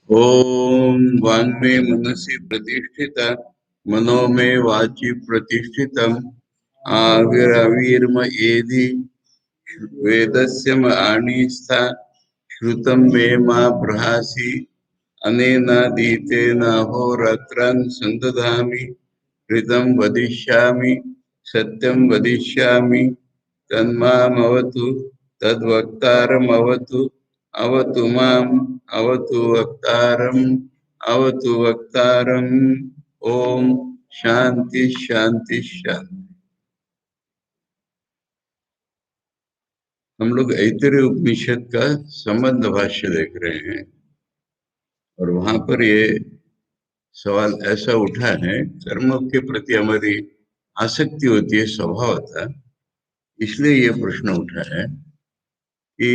ओम वांग में मनसि प्रतिष्ठिता मनो में वाचि प्रतिष्ठितम आविर्म एधि वेदस्य आणिस्था श्रुतम मे मा प्रहासि अनेन दीतेन अहोरात्रान् संदधामि ऋतं वदिष्यामि सत्यं वदिष्यामि तन्मामवतु तद्वक्तारमवतु अवतु माम् अवतु वक्तारम् अवतु वक्तारम्। ओम शांति शांति शांति। हम लोग ऐतरेय उपनिषद का संबंध भाष्य देख रहे हैं और वहां पर ये सवाल ऐसा उठा है, कर्म के प्रति हमारी आसक्ति होती है स्वभावतः, इसलिए ये प्रश्न उठा है कि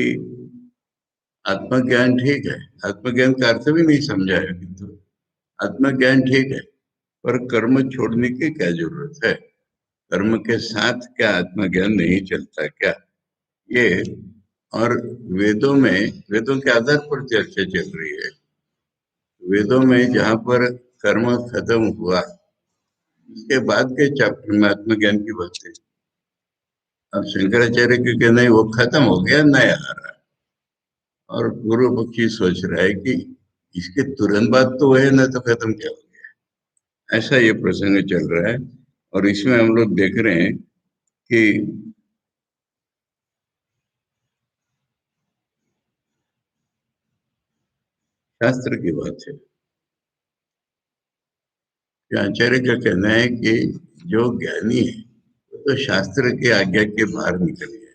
आत्मज्ञान ठीक है, आत्मज्ञान का अर्थ भी नहीं समझा है, किंतु आत्मज्ञान ठीक है, पर कर्म छोड़ने की क्या जरूरत है? कर्म के साथ क्या आत्मज्ञान नहीं चलता क्या? ये और वेदों के आधार पर चर्चा चल रही है। वेदों में जहाँ पर कर्म खत्म हुआ, उसके बाद के चैप्टर में आत्मज्ञान की बात है। अब शंकराचार्य के कहना है वो खत्म हो गया, नया आ रहा है, और पूर्व पक्षी सोच रहा है कि इसके तुरंत बाद तो वह ना, तो खत्म क्या हो गया? ऐसा ये प्रसंग चल रहा है और इसमें हम लोग देख रहे हैं कि शास्त्र की बात है कि आचार्य का कहना है कि जो ज्ञानी है वो तो शास्त्र के आज्ञा के बाहर निकल गया,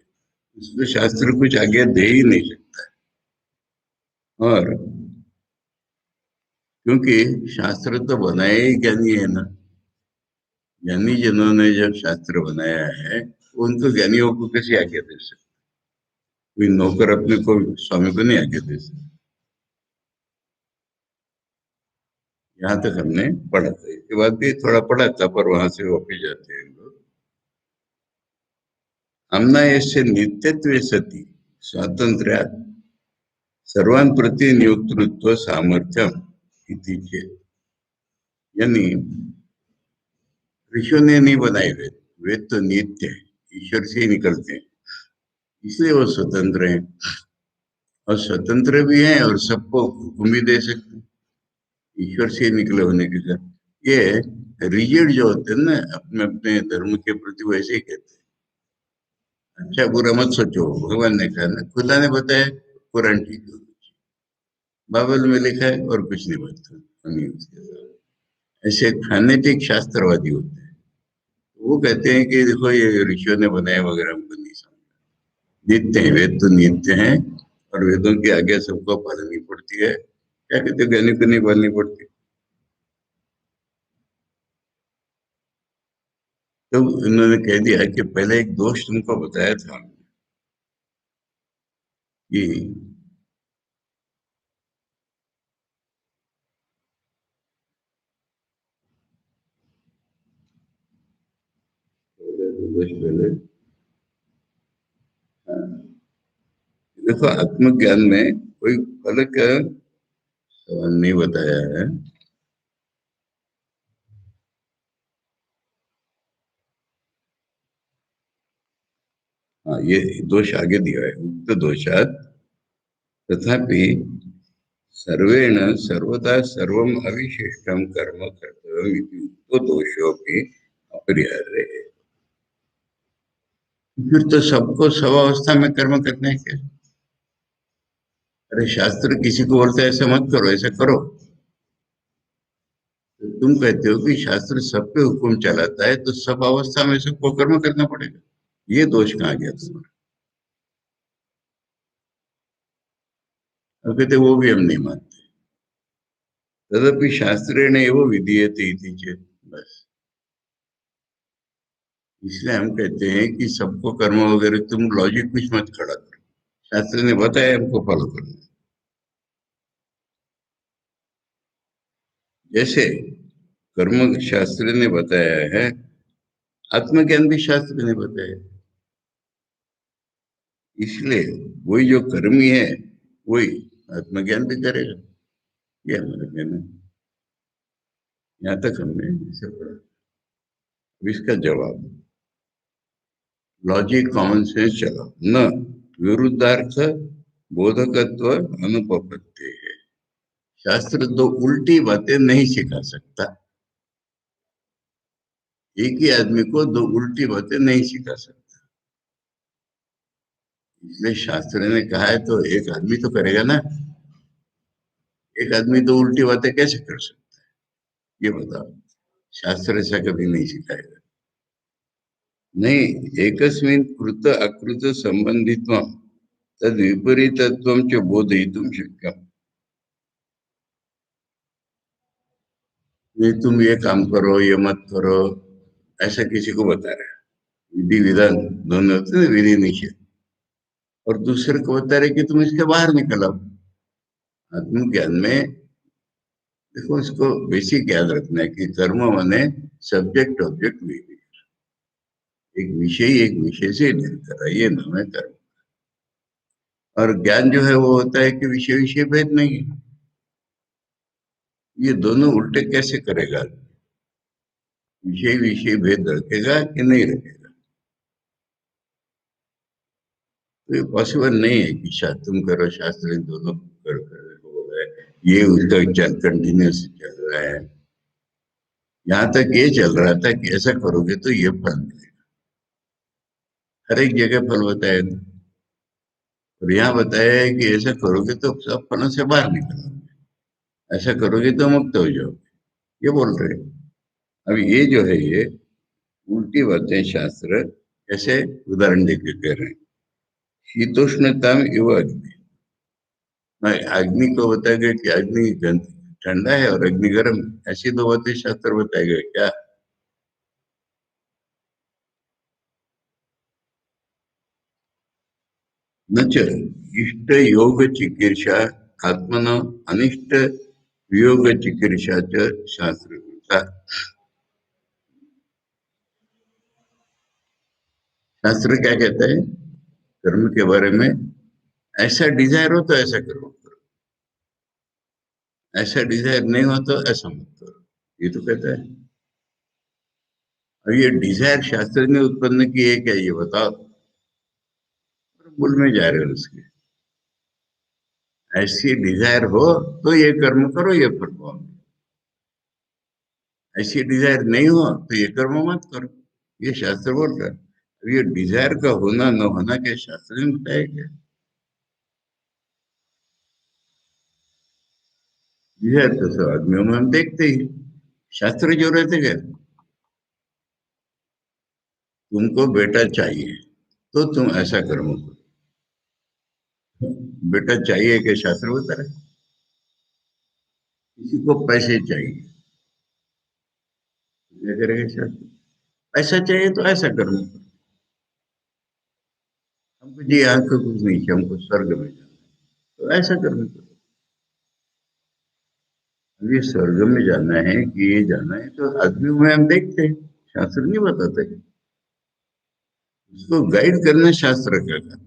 उसको शास्त्र कुछ आज्ञा दे ही नहीं सकता। और क्योंकि शास्त्र तो बनाया ही ज्ञानी है ना, ज्ञानी जिन्होंने जब शास्त्र बनाया है उनको ज्ञानियों को कैसे आज्ञा दे सकते? कोई नौकर अपने को स्वामी को नहीं आज्ञा दे सकता। यहाँ तक हमने पढ़ा था, इसके बाद भी थोड़ा पढ़ा था, पर वहां से वापिस जाते हैं लोग। हमना यस्य नित्यत्वे सति स्वातंत्र्य सर्वान प्रति नियोक्तृत्व सामर्थ्यम इति चेत्, यानी ऋषियों ने नहीं बनाए वेद, वेद तो नित्य है, ईश्वर से ही निकलते हैं, इसलिए वो स्वतंत्र हैं। और स्वतंत्र भी हैं और सबको हुक्म भी दे सकते हैं, ईश्वर से निकले होने के कारण। ये रिजिड जो होते हैं ना अपने अपने धर्म के प्रति, वैसे ही कहते हैं अच्छा बुरा मत सोचो, भगवान ने कहा ना, खुदा ने बताया, कुरान ठीक है, बाइबल में लिखा है और कुछ नहीं बताया, नहीं उसके साथ। ऐसे खानेटिक शास्त्रवादी होते हैं, वो कहते हैं कि देखो ये ऋषियों ने बनाया वगैरह, हमको नहीं समझ। नित्य है वेद, तो नित्य है और वेदों की आज्ञा सबको पालनी पड़ती है। क्या कहते हैं, ज्ञानी को नहीं पालनी पड़ती? तो इन्होंने कह दिया कि पहले एक दोष तुमको बताया था कि दोष पहले, हाँ, देखो आत्मज्ञान में कोई फर्क सवाल नहीं बताया है। हाँ, ये दोष आगे दिया है, उक्त दोषात तथापि सर्वेण सर्वदा सर्वम अविशिष्टम कर्म कर्तव्यम इति उक्तो दोषोपि अपरिहार्य है। फिर तो सबको सब अवस्था में कर्म करने के, अरे शास्त्र किसी को बोलते है ऐसा मत करो, ऐसा करो, तो तुम कहते हो कि शास्त्र सब पे हुक्म चलाता है, तो सब अवस्था में सबको कर्म करना पड़ेगा। ये दोष कहाँ गया तुम्हारा? अब कहते वो भी हम नहीं मानते, तदपि शास्त्रेण एव विधीयते इति चेत्, बस इसलिए हम कहते हैं कि सबको कर्म वगैरह तुम लॉजिक कुछ मत खड़ा करो, शास्त्र ने बताया हमको फॉलो करना है। जैसे कर्म शास्त्र ने बताया है, आत्मज्ञान भी शास्त्र ने बताया है। इसलिए वही जो कर्मी है वही आत्मज्ञान भी करेगा। ये हमारा कहना है। यहाँ तक हमने इसे पढ़ा। अब इसका जवाब, लॉजिक कॉमन सेंस चला न विरुद्धार्थ बोधकत्व अनुपपत्ति है। शास्त्र दो उल्टी बातें नहीं सिखा सकता। एक ही आदमी को दो उल्टी बातें नहीं सिखा सकता। इसलिए शास्त्र ने कहा है तो एक आदमी तो करेगा ना। एक आदमी दो उल्टी बातें कैसे कर सकता है, ये बताओ। शास्त्र ऐसा कभी नहीं सिखाएगा। नहीं, एकस्मिन् कृत अकृत संबंधित्वं तद विपरीतत्वं च बोधयितुं शक्यम्। ये तुम ये काम करो, ये मत करो, ऐसा किसी को बता रहा है। विधि विधान दोनों होते हैं, विधि निषेध। और दूसरे को बता रहे कि तुम इसके बाहर निकल आओ। आत्मज्ञान में देखो, इसको बेसिक याद रखना है कि कर्म माने सब्जेक्ट ऑब्जेक्ट विधि। एक विषय से निर्कर है, ये नाम है कर्म। और ज्ञान जो है वो होता है कि विषय विषय भेद नहीं है। ये दोनों उल्टे कैसे करेगा? विषय विषय भेद रखेगा कि नहीं रखेगा? तो ये पॉसिबल नहीं है कि तुम करो, शास्त्र इन दोनों कर हो रहा है। ये उसका कंटिन्यूस चल रहा है। यहाँ तक ये चल रहा था कि ऐसा करोगे तो ये फल मिलेगा। हर एक जगह फल बताया था। और यहाँ बताया है कि ऐसा करोगे तो सब फलों से बाहर निकलोगे, ऐसा करोगे तो मुक्त हो जाओगे, ये बोल रहे हैं। अब ये जो है ये उल्टी बातें शास्त्र ऐसे उदाहरण देके कह रहे हैं। शीतोष्णताम इव अग्नि। अग्नि को बताया गया कि अग्नि ठंडा है और अग्नि गर्म है। ऐसी दो बातें शास्त्र बताए गए क्या? न च इष्ट योग चिकीर्षा आत्मन अनिष्ट वियोग चिकीर्षा च शास्त्र। शास्त्र क्या कहता है कर्म के बारे में? ऐसा डिजायर हो तो ऐसा करो, ऐसा डिजायर नहीं हो तो ऐसा मत करो, ये तो कहता है। अब ये डिजायर शास्त्र ने उत्पन्न की है क्या, ये बताओ। मूल में जा रहे हो उसके। ऐसी डिजायर हो तो ये कर्म करो, ये फल पाओ। ऐसी डिजायर नहीं हो तो ये कर्म मत करो, ये शास्त्र बोल रहा है। अब ये डिजायर का होना न होना क्या शास्त्र ने बताया क्या? डिजायर तो सब आदमियों में हम देखते ही। शास्त्र जो रहते क्या, तुमको बेटा चाहिए तो तुम ऐसा कर्म करो। बेटा चाहिए कि शास्त्र बता रहे? किसी को पैसे चाहिए, क्या करेंगे शास्त्र? पैसा चाहिए तो ऐसा कर्म करो। हमको जी यहाँ को कुछ नहीं चाहिए, हमको स्वर्ग में जाना है, तो ऐसा कर्म करो। अब ये स्वर्ग में जाना है कि ये जाना है तो आदमियों में हम देखते हैं, शास्त्र नहीं बताते। उसको गाइड करना शास्त्र का काम।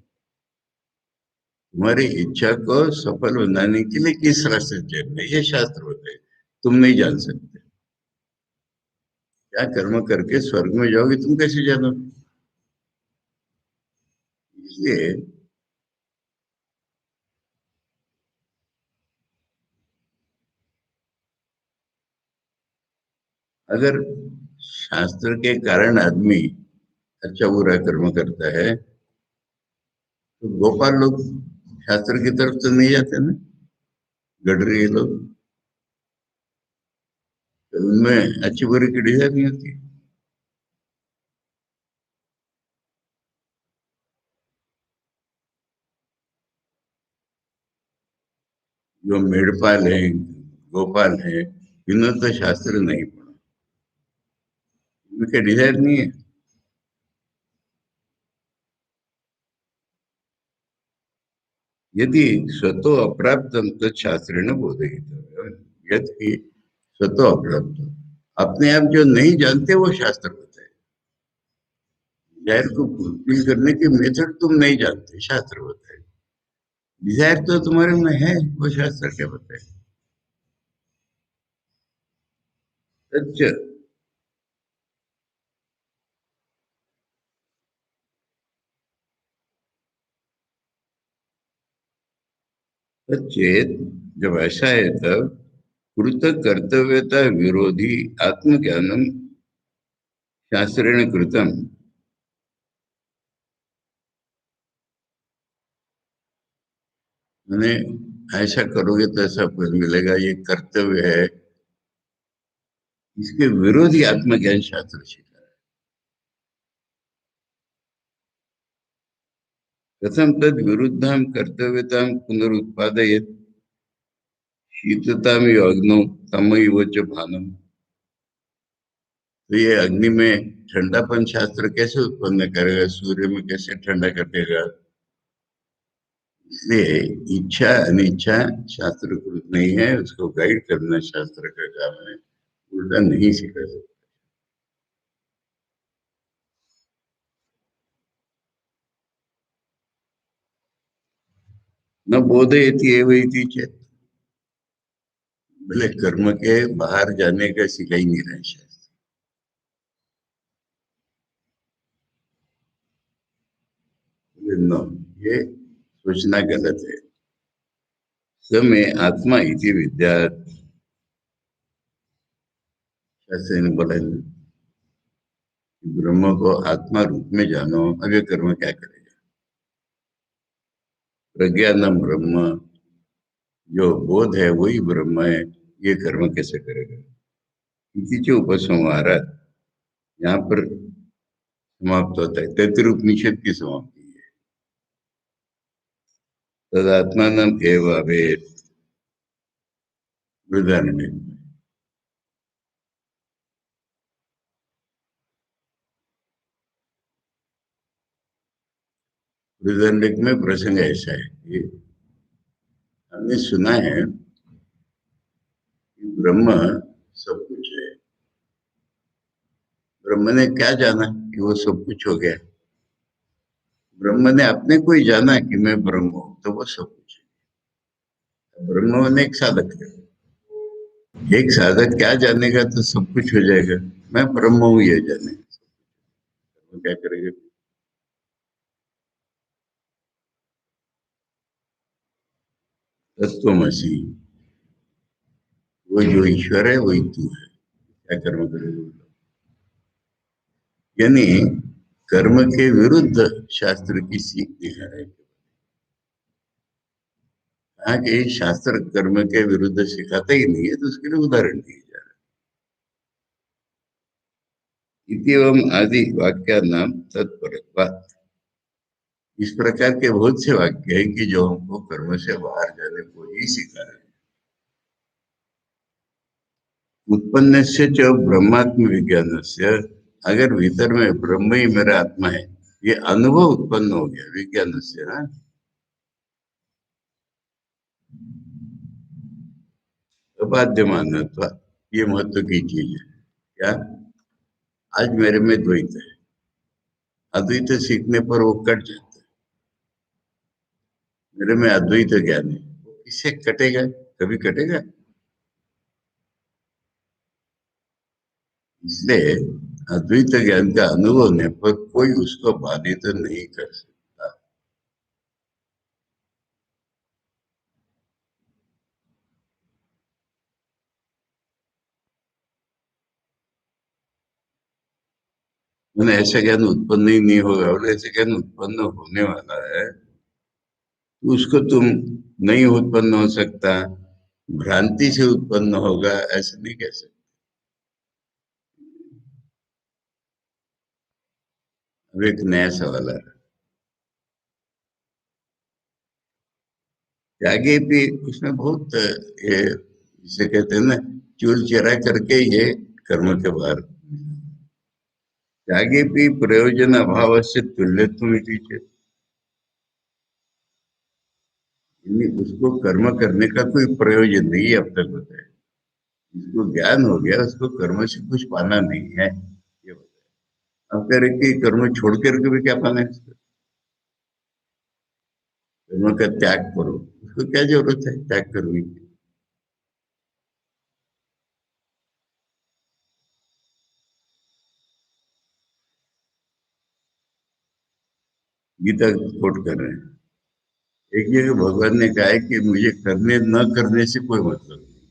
तुम्हारी इच्छा को सफल बनाने के लिए किस रास्ते चलना है, ये शास्त्र बताए। तुम नहीं जान सकते। क्या कर्म करके स्वर्ग में जाओगे, तुम कैसे जानोगे? इसलिए अगर शास्त्र के कारण आदमी अच्छा बुरा कर्म करता है तो गोपाल लोग शास्त्र की तरफ तो नहीं जाते ना, गडरी लोग। तो उनमें अच्छी बुरी की डिजाइन नहीं होती। जो मेढ़पाल है, गोपाल है, इन्होंने तो शास्त्र नहीं पढ़ा, इनके डिजाइन नहीं है। यदि स्वतो अप्राप्त तो शास्त्रेण बोधयितव्यम्। यदि स्वतो अप्राप्त, अपने आप जो नहीं जानते वो शास्त्र बताए। डिजायर को फुलफिल करने की मेथड तुम नहीं जानते, शास्त्र बताए। डिजायर तो तुम्हारे में है, वो शास्त्र क्या बताए? अच्छा। चेत जब ऐसा है तब कृत कर्तव्यता विरोधी आत्मज्ञानम शास्त्रेण कृतम। मैंने ऐसा करोगे तो ऐसा फल मिलेगा, ये कर्तव्य है, इसके विरोधी आत्मज्ञान शास्त्र सिखा है। कथम तद विरुद्धाम कर्तव्यताम पुनरुत्पादयेत शीतताम अग्नौ तमैव च भानम। तो ये अग्नि में ठंडापन शास्त्र कैसे उत्पन्न करेगा, सूर्य में कैसे ठंडा कर देगा। इसलिए इच्छा अनिच्छा शास्त्रकृत नहीं है, उसको गाइड करना शास्त्र का काम है, उल्टा नहीं सिखा सकता। न बोधयति एव इति चेत, भले कर्म के बाहर जाने का सिखा ही नहीं रहे शास्त्र। नो, ये सोचना गलत है। समय आत्मा इति विद्या, शास्त्र ने बोला है, ब्रह्म को आत्मा रूप में जानो, अब ये कर्म क्या करेगा। प्रज्ञानम ब्रह्म, जो बोध है वही ब्रह्म है, ये कर्म कैसे करेगा। इसी जो उपसंहार यहाँ पर समाप्त होता है, तैतृपनिषद की समाप्ति है। तदात्मान एव अवेद, बृहदारण्यक में। बृहदारण्यक में प्रसंग ऐसा है कि हमने सुना है कि ब्रह्म सब कुछ है। ब्रह्म ने क्या जाना कि वो सब कुछ हो गया। ब्रह्म ने अपने को ही जाना कि मैं ब्रह्म हूं, तो वो सब कुछ है। ब्रह्म ने एक साधक है, एक साधक क्या जानेगा तो सब कुछ हो जाएगा। मैं ब्रह्म हूं ये जाने, वो क्या करेगा। तत्वमसी, वो जो ईश्वर है वही तू है, क्या कर्म करेगा। यानी कर्म के विरुद्ध शास्त्र की सीख दिखा रहे हैं। कहा कि शास्त्र कर्म के विरुद्ध सिखाता ही नहीं है, तो उसके लिए उदाहरण दिए जा रहे हैं। इतम आदि वाक्य नाम तत्पर, इस प्रकार के बहुत से वाक्य हैं कि जो हमको कर्म से बाहर जाने को ही सिखा रहे हैं। उत्पन्न से च ब्रह्मात्म विज्ञान से, अगर भीतर में ब्रह्म ही मेरा आत्मा है, ये अनुभव उत्पन्न हो गया विज्ञान से ना। अबाध्य मानव, ये महत्व की चीज है। क्या, आज मेरे में द्वैत है, अद्वैत सीखने पर वो कट जाता है। मेरे में अद्वैत ज्ञान है, वो किससे कटेगा, कभी कटेगा। इसलिए अद्वैत ज्ञान का अनुभव होने पर कोई उसको बाधित नहीं कर सकता। मैंने ऐसा ज्ञान उत्पन्न ही नहीं होगा, और ऐसे ज्ञान उत्पन्न होने वाला है, तो उसको तुम नहीं उत्पन्न हो सकता, भ्रांति से उत्पन्न होगा, ऐसा नहीं कह सकते। अब एक नया सवाल है, त्यागी भी उसमें बहुत ये जिसे कहते हैं ना, चूल चेरा करके ये कर्म के बाहर। त्यागी भी प्रयोजन अभाव से तुल्यत्व चेत, यानी उसको कर्म करने का कोई प्रयोजन नहीं है अब तक बताया। जिसको ज्ञान हो गया उसको कर्म से कुछ पाना नहीं है, ये बताया। अब कह रहे कि कर्म छोड़ करके भी क्या पाना है इसको? कर्म का त्याग करो, उसको क्या जरूरत है त्याग करने की। गीता कोट कर रहे हैं। एक जगह भगवान ने कहा है कि मुझे करने न करने से कोई मतलब नहीं।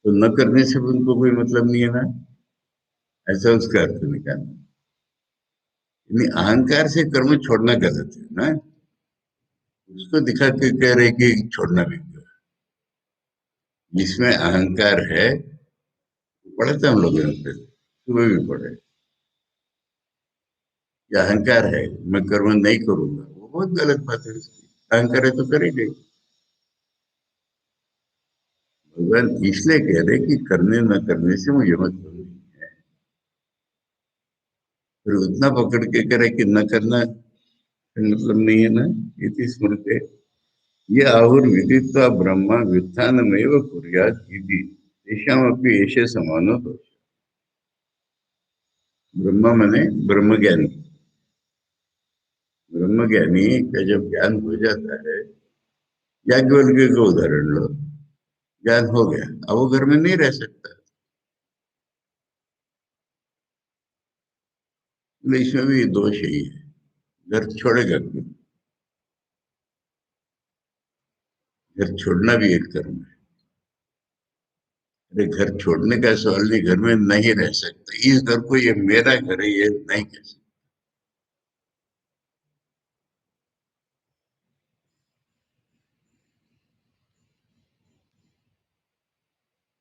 तो न करने से भी उनको कोई मतलब नहीं है ना, ऐसा उसका अर्थ निकालना। यानी अहंकार से कर्म छोड़ना गलत है ना, उसको दिखा के कह रहे कि छोड़ना भी है। जिसमें अहंकार है, पढ़े थे हम लोग यहाँ पे, सुबह भी पढ़े, कि अहंकार है, मैं कर्म नहीं करूंगा, वो बहुत गलत बात है उसकी। अहंकार है तो करेंगे। भगवान इसलिए कह रहे कि करने न करने से मुझे मतलब नहीं है। फिर उतना पकड़ के कह रहे कि न करना मतलब नहीं है ना, इति स्मृते ये आहुर्विदित्वा ब्रह्म व्युत्थानमेव कुर्यात् इति तेषामपि एषे समानो दोष। ब्रह्म माने ब्रह्मज्ञानी। ब्रह्मज्ञानी का जब ज्ञान हो जाता है, याज्ञवल्क्य का उदाहरण लो, ज्ञान हो गया, अब वो घर में नहीं रह सकता। तो इसमें भी दोष यही है, घर छोड़ेगा क्यों? घर छोड़ना भी एक कर्म है। अरे घर छोड़ने का सवाल नहीं, घर में नहीं रह सकता, इस घर को ये मेरा घर है ये नहीं कह सकता।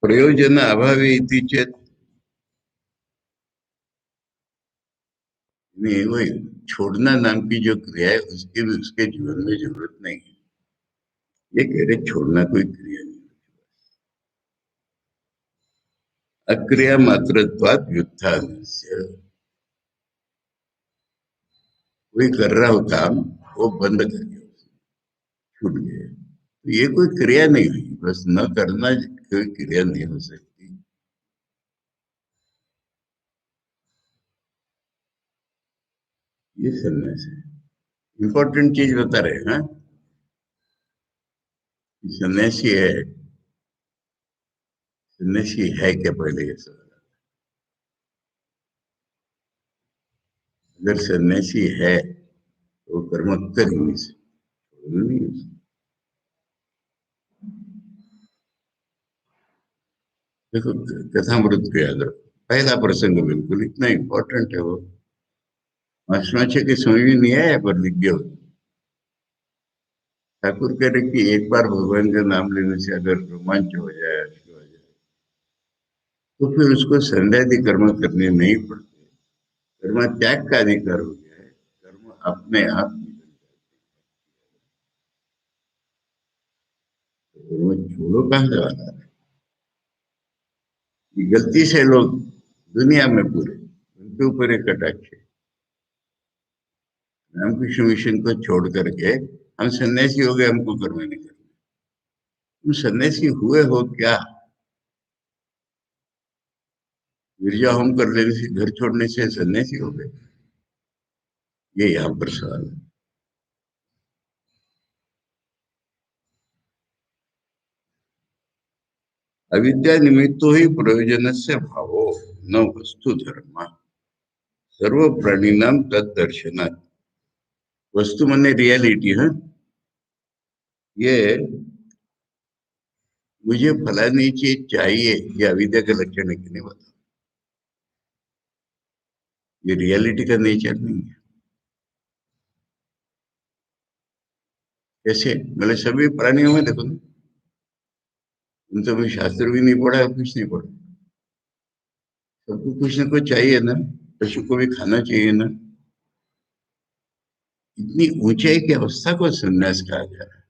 प्रयोजन अभावी इति चेत, नहीं वही छोड़ना नाम की जो क्रिया है उसकी भी उसके जीवन में जरूरत नहीं है। ये कह रहे छोड़ना कोई क्रिया नहीं, अक्रिया मात्रत्वात् व्युत्थान। कोई कर रहा हो काम, वो बंद कर दिया, छूट गया, तो ये कोई क्रिया नहीं हुई, बस न करना कोई क्रिया नहीं हो सकती। ये सन्यास है। इंपॉर्टेंट चीज बता रहे हैं हाँ? सन्यासी है, सन्यासी है क्या पहले ये सवाल। अगर सन्यासी है तो कर्म कर ही नहीं सकता, नहीं है। देखो कथामृत को याद रखो, पहला प्रसंग बिल्कुल इतना इंपॉर्टेंट है वो, मास्टरमाचे के समझ में नहीं आया पर लिख दिया। ठाकुर कह रहे कि एक बार भगवान का नाम लेने से अगर रोमांच हो जाए, अश्क हो जाए, तो फिर उसको संध्यादि कर्म करने नहीं पड़ते। कर्म त्याग का अधिकार हो गया है, कर्म अपने आप निकल जाते हैं। कर्म छोड़ो कहाँ से वाला है? ये गलती से लोग दुनिया में पूरे उनके ऊपर एक कटाक्ष है। रामकृष्ण मिशन को छोड़ करके हम सन्यासी हो गए, हमको कर्म नहीं करना। तुम सन्यासी हुए हो क्या? गिरजा होम कर लेने से, घर छोड़ने से सन्यासी हो गए? ये यहाँ पर सवाल है। अविद्या निमित्तो ही प्रयोजन से भावो न वस्तु धर्म सर्व प्राणीनाम तद दर्शनात्। वस्तु माने रियलिटी है। ये मुझे फलानी चीज चाहिए, ये अविद्या का लक्षण है कि नहीं बता। ये रियलिटी का नेचर नहीं है। कैसे? मतलब सभी प्राणियों में देखो ना, उन तो भी शास्त्र भी नहीं पढ़ा, कुछ नहीं पढ़ा, सबको कुछ ना कुछ चाहिए ना। पशु को भी खाना चाहिए ना। इतनी ऊंचाई की अवस्था को संन्यास कहा जा रहा है।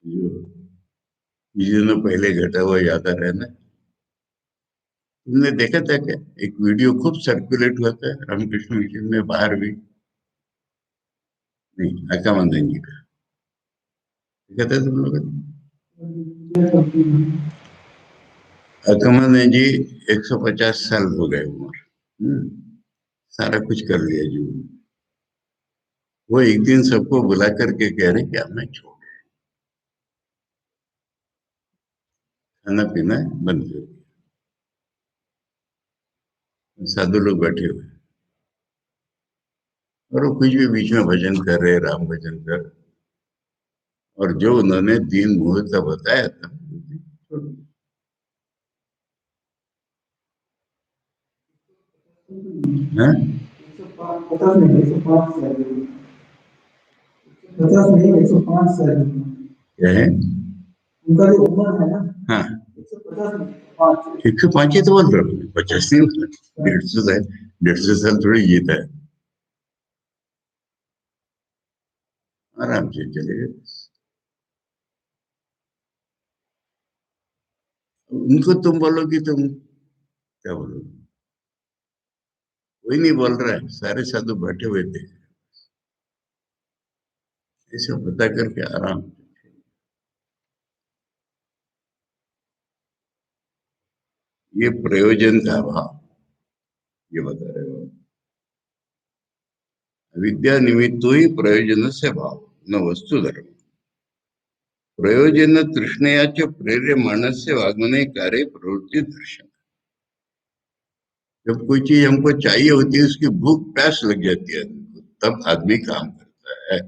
जो कुछ दिनों पहले घटा हुआ याद आ रहा है ना, तुमने देखा था क्या? एक वीडियो खूब सर्कुलेट हुआ था रामकृष्ण मिशन में, बाहर भी नहीं, अकामंदन जी का। देखा था तुम लोगों ने? अकामंदन जी 150 साल हो गए उम्र। हम्म, सारा कुछ कर लिया जीवन में। वो एक दिन सबको बुला करके कह रहे कि अब मैं छोड़, खाना पीना बंद कर दिया। साधु लोग बैठे हुए और वो कुछ भी बीच में भजन कर रहे, राम भजन कर, और जो उन्होंने दिन मुहूर्त का बताया था, छोड़ दिया। हाँ? 150 नहीं 105 से क्या है? उनका जो उम्र है ना। हाँ, 150 105 ही तो बोल रहा हूँ, 50 नहीं बोल रहा। 150 साल, 150 साल थोड़ी जीता है, आराम से चले गए। उनको तुम बोलो कि तुम क्या बोलो, कोई नहीं बोल रहा है, सारे साधु बैठे हुए थे, ऐसे बता करके आराम। ये प्रयोजन का अभाव, ये बता रहे हो। विद्या निमित्तो ही प्रयोजन से भाव, न वस्तु धर्म। प्रयोजन तृष्णया च प्रेर्यमाणस्य वाग्मने कार्य प्रवृत्ति दर्शन। जब कोई चीज हमको चाहिए होती है, उसकी भूख प्यास लग जाती है आदमी को, तब आदमी काम करता है।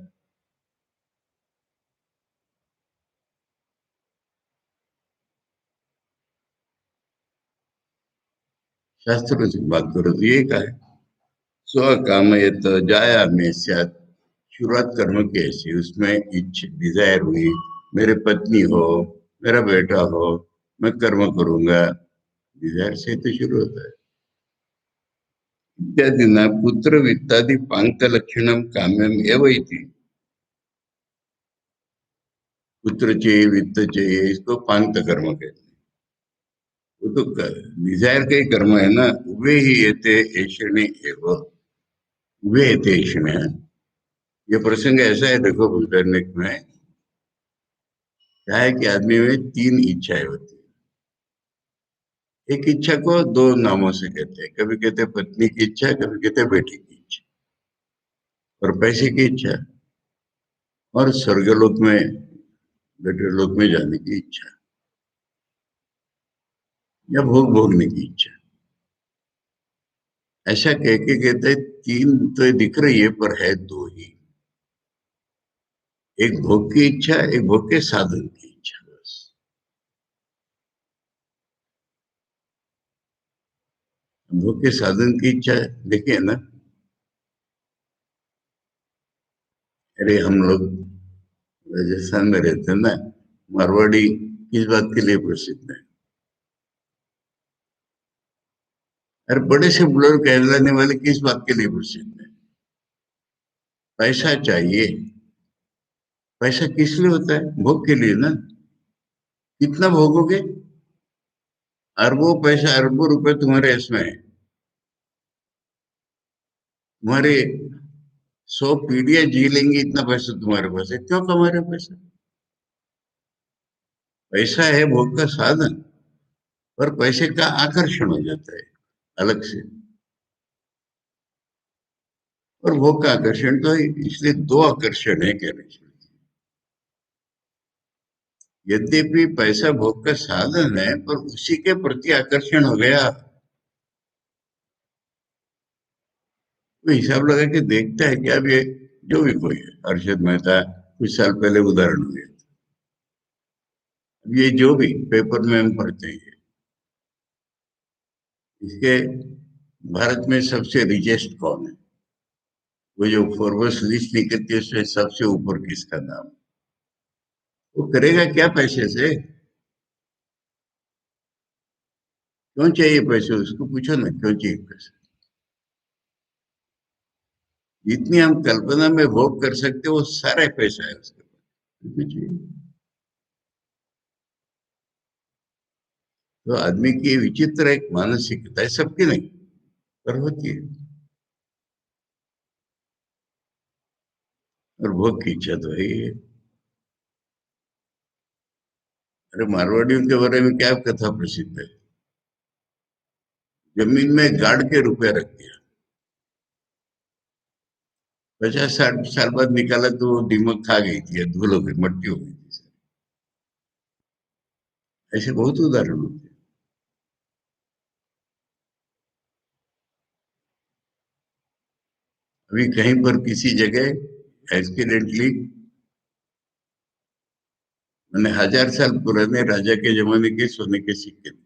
शास्त्रों से बात करो तो ये कहा है, स्व कामयत जाया में स्यात्। शुरुआत कर्म की ऐसी, उसमें इच्छा डिजायर हुई, मेरे पत्नी हो, मेरा बेटा हो, मैं कर्म करूंगा, डिजायर से तो शुरू होता है। इत्यादि न पुत्र वित्तादि पांक लक्षणम काम्यम एवं इति। पुत्र चाहिए, वित्त चाहिए, इसको पांत कर्म कहते हैं। वो तो डिजायर का ही कर्म है ना। उभे ही एते ऐषणे एव, उभे एते ऐषणे। ये प्रसंग ऐसा है, देखो बुद्धनिक में क्या है कि आदमी में तीन इच्छाएं होती है। एक इच्छा को दो नामों से कहते हैं, कभी कहते हैं पत्नी की इच्छा, कभी कहते हैं बेटी की इच्छा, और पैसे की इच्छा, और स्वर्गलोक में, बेटे लोक में जाने की इच्छा, या भोग भोगने की इच्छा। ऐसा कह के कहते हैं तीन तो दिख रही है, पर है दो ही। एक भोग की इच्छा, एक भोग के साधन की इच्छा, बस। भोग के साधन की इच्छा देखिए ना, अरे हम लोग राजस्थान में रहते हैं ना, मारवाड़ी किस बात के लिए प्रसिद्ध है? अरे बड़े से बुजुर्ग कहलाने वाले किस बात के लिए प्रसिद्ध है? पैसा चाहिए। पैसा किस लिए होता है? भोग के लिए ना। कितना भोगोगे? अरबों पैसा, अरबों रुपए तुम्हारे इसमें है, तुम्हारे 100 पीढ़ियां जी लेंगी, इतना पैसा तुम्हारे पास है, क्यों कमा रहे हो पैसा? पैसा है भोग का साधन, पर पैसे का आकर्षण हो जाता है अलग से, और भोग का आकर्षण तो है, इसलिए दो आकर्षण है कहने से। यद्यपि पैसा भोग का साधन है, पर उसी के प्रति आकर्षण हो गया। तो हिसाब लगा के देखता है कि अब ये, जो भी कोई है, हर्षद मेहता कुछ साल पहले उदाहरण हो गया, अब ये जो भी पेपर में हम पढ़ते हैं, इसके भारत में सबसे रिचेस्ट कौन है? वो जो फोर्ब्स लिस्ट निकलती है, उसमें सबसे ऊपर किसका नाम? वो करेगा क्या पैसे से? क्यों चाहिए पैसे उसको? पूछो ना, क्यों चाहिए पैसे? जितनी हम कल्पना में भोग कर सकते वो सारा पैसा है उसके पास, कुछ चाहिए। तो आदमी की विचित्र एक मानसिकता है, सबकी नहीं, पर होती है। और भोग की इच्छा तो है ही है। अरे मारवाड़ियों के बारे में क्या कथा प्रसिद्ध है? जमीन में गाड़ के रुपया रख दिया, 50-60 साल बाद निकाला तो वो दीमक खा गई थी, या धूल हो गई, मट्टी हो गई थी। ऐसे बहुत उदाहरण होते हैं। अभी कहीं पर किसी जगह एक्सीडेंटली, मैंने 1000 साल पुराने राजा के जमाने के सोने के सिक्के दिखे।